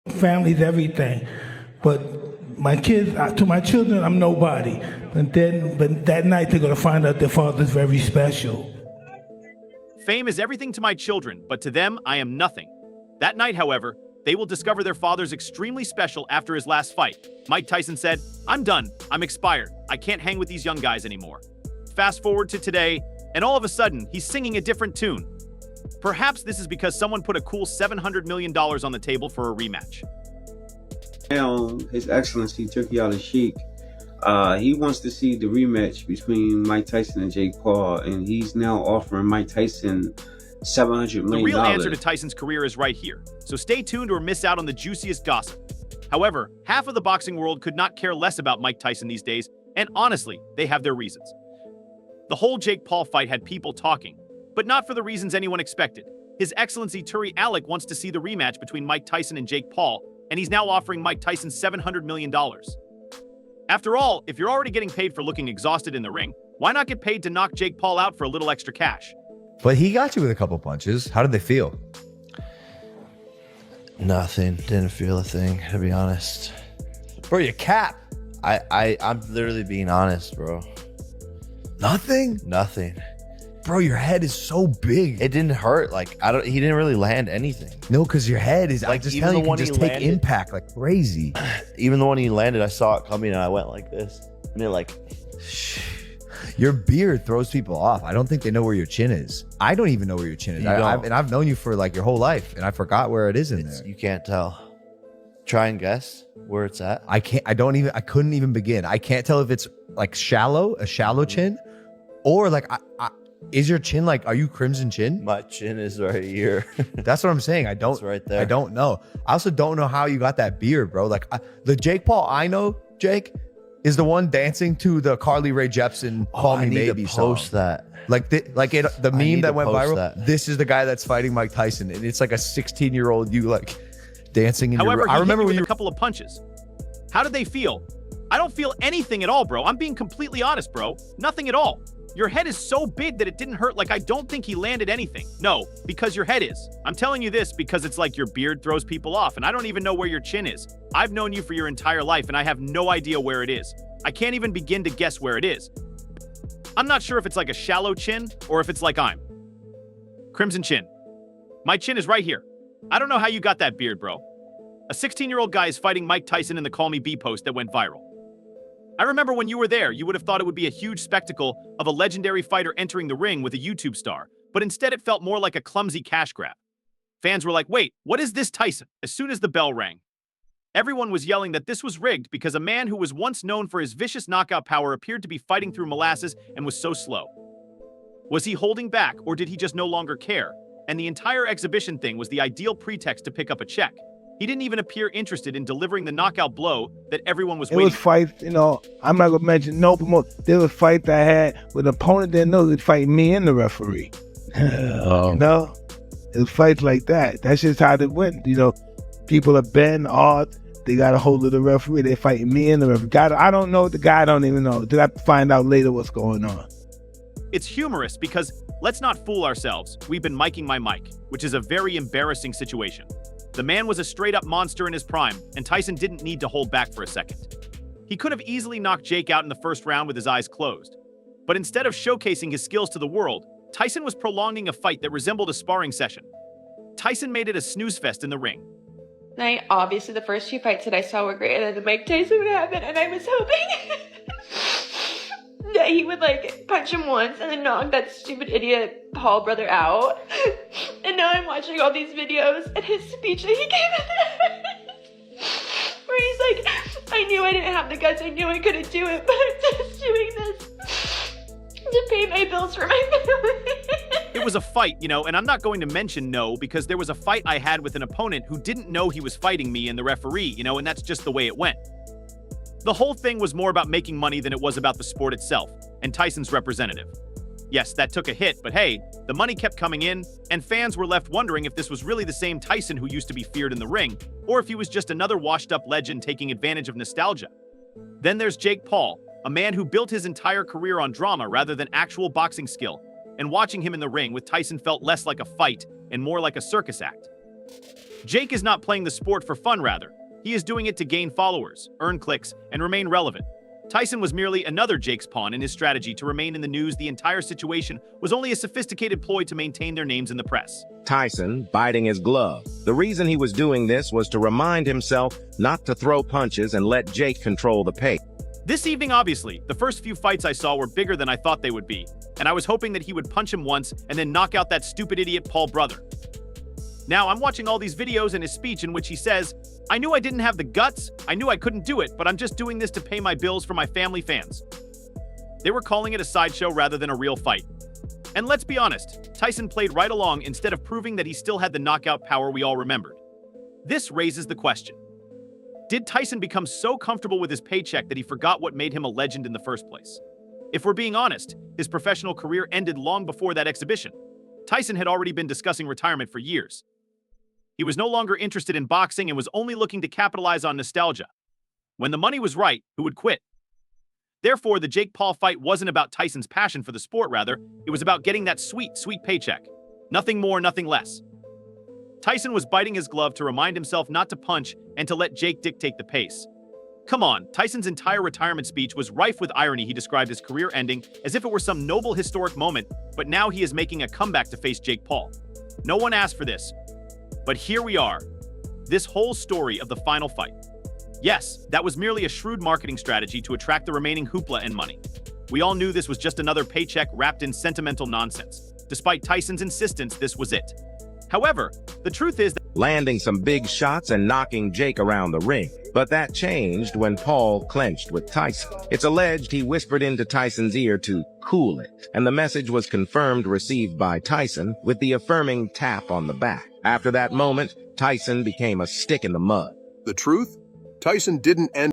Family's everything. But my kids, to my children, I'm nobody. But that night they're gonna find out their father's very special. Fame is everything to my children, but to them, I am nothing. That night, however, they will discover their father's extremely special after his last fight. Mike Tyson said, "I'm done. I'm expired. I can't hang with these young guys anymore." Fast forward to today, and all of a sudden, he's singing a different tune. Perhaps this is because someone put a cool $700 million on the table for a rematch. Now, His Excellency Turkey Al-Sheikh, he wants to see the rematch between Mike Tyson and Jake Paul, and he's now offering Mike Tyson $700 million. The real answer to Tyson's career is right here, so stay tuned or miss out on the juiciest gossip. However, half of the boxing world could not care less about Mike Tyson these days, and honestly, they have their reasons. The whole Jake Paul fight had people talking, but not for the reasons anyone expected. His Excellency Turi Alec wants to see the rematch between Mike Tyson and Jake Paul, and he's now offering Mike Tyson $700 million. After all, if you're already getting paid for looking exhausted in the ring, why not get paid to knock Jake Paul out for a little extra cash? But he got you with a couple punches. How did they feel? Nothing. Didn't feel a thing, to be honest. Bro, you cap. I'm literally being honest, bro. Nothing? Nothing. Bro, your head is so big. It didn't hurt. Like, he didn't really land anything. No, because your head is, like, I just even tell you, the you one can just he take landed- impact like crazy. Even the one he landed, I saw it coming and I went like this. And it like, Your beard throws people off. I don't think they know where your chin is. I don't even know where your chin is. You don't. And I've known you for like your whole life, and I forgot where it is in there. you can't tell. Try and guess where it's at. I can't. I couldn't even begin. I can't tell if it's like a shallow chin, or like is your chin like? Are you crimson chin? My chin is right here. That's what I'm saying. I don't. It's right there. I don't know. I also don't know how you got that beard, bro. Like the Jake Paul I know, Jake, is the one dancing to the Carly Rae Jepsen "Call Me I need Maybe" to post song. that. Like the meme need that to went post viral. that. This is the guy that's fighting Mike Tyson, and it's like a 16-year-old you like dancing in However, your. I remember when with you a couple of punches. How did they feel? I don't feel anything at all, bro. I'm being completely honest, bro. Nothing at all. Your head is so big that it didn't hurt. Like, I don't think he landed anything. No, because your head is. I'm telling you this because it's like your beard throws people off, and I don't even know where your chin is. I've known you for your entire life, and I have no idea where it is. I can't even begin to guess where it is. I'm not sure if it's like a shallow chin or if it's like I'm. Crimson chin. My chin is right here. I don't know how you got that beard, bro. A 16-year-old guy is fighting Mike Tyson in the Call Me B post that went viral. I remember when you were there, you would have thought it would be a huge spectacle of a legendary fighter entering the ring with a YouTube star, but instead it felt more like a clumsy cash grab. Fans were like, wait, what is this Tyson? As soon as the bell rang. Everyone was yelling that this was rigged because a man who was once known for his vicious knockout power appeared to be fighting through molasses and was so slow. Was he holding back, or did he just no longer care? And the entire exhibition thing was the ideal pretext to pick up a check. He didn't even appear interested in delivering the knockout blow that everyone was waiting It was fights, I'm not gonna mention no promote. There was fights I had with an opponent that knows it fight me and the referee. It was fights like that. That's just how it went. People are bent, odd. They got a hold of the referee. They fighting me and the referee. I don't know. The guy don't even know. Did I find out later what's going on? It's humorous because, let's not fool ourselves, we've been miking my mic, which is a very embarrassing situation. The man was a straight-up monster in his prime, and Tyson didn't need to hold back for a second. He could have easily knocked Jake out in the first round with his eyes closed. But instead of showcasing his skills to the world, Tyson was prolonging a fight that resembled a sparring session. Tyson made it a snooze fest in the ring. Obviously, the first two fights that I saw were great, and then the Mike Tyson would happen, and I was hoping that he would, punch him once and then knock that stupid idiot Paul brother out. And now I'm watching all these videos, and his speech that he gave where he's like, I knew I didn't have the guts, I knew I couldn't do it, but I'm just doing this to pay my bills for my family. It was a fight, and I'm not going to mention no because there was a fight I had with an opponent who didn't know he was fighting me and the referee, and that's just the way it went. The whole thing was more about making money than it was about the sport itself, and Tyson's representative. Yes, that took a hit, but hey, the money kept coming in, and fans were left wondering if this was really the same Tyson who used to be feared in the ring, or if he was just another washed-up legend taking advantage of nostalgia. Then there's Jake Paul, a man who built his entire career on drama rather than actual boxing skill, and watching him in the ring with Tyson felt less like a fight and more like a circus act. Jake is not playing the sport for fun, rather. He is doing it to gain followers, earn clicks, and remain relevant. Tyson was merely another Jake's pawn in his strategy to remain in the news. The entire situation was only a sophisticated ploy to maintain their names in the press. Tyson biting his glove. The reason he was doing this was to remind himself not to throw punches and let Jake control the pace. This evening, obviously, the first few fights I saw were bigger than I thought they would be, and I was hoping that he would punch him once and then knock out that stupid idiot Paul brother. Now, I'm watching all these videos and his speech in which he says, "I knew I didn't have the guts, I knew I couldn't do it, but I'm just doing this to pay my bills for my family fans." They were calling it a sideshow rather than a real fight. And let's be honest, Tyson played right along instead of proving that he still had the knockout power we all remembered. This raises the question. Did Tyson become so comfortable with his paycheck that he forgot what made him a legend in the first place? If we're being honest, his professional career ended long before that exhibition. Tyson had already been discussing retirement for years. He was no longer interested in boxing and was only looking to capitalize on nostalgia. When the money was right, who would quit? Therefore, the Jake Paul fight wasn't about Tyson's passion for the sport, rather, it was about getting that sweet, sweet paycheck. Nothing more, nothing less. Tyson was biting his glove to remind himself not to punch and to let Jake dictate the pace. Come on, Tyson's entire retirement speech was rife with irony. He described his career ending as if it were some noble historic moment, but now he is making a comeback to face Jake Paul. No one asked for this, but here we are. This whole story of the final fight. Yes, that was merely a shrewd marketing strategy to attract the remaining hoopla and money. We all knew this was just another paycheck wrapped in sentimental nonsense. Despite Tyson's insistence, this was it. However, the truth is that Landing some big shots and knocking Jake around the ring. But that changed when Paul clenched with Tyson. It's alleged he whispered into Tyson's ear to cool it, and the message was confirmed received by Tyson with the affirming tap on the back. After that moment, Tyson became a stick in the mud. The truth? Tyson didn't end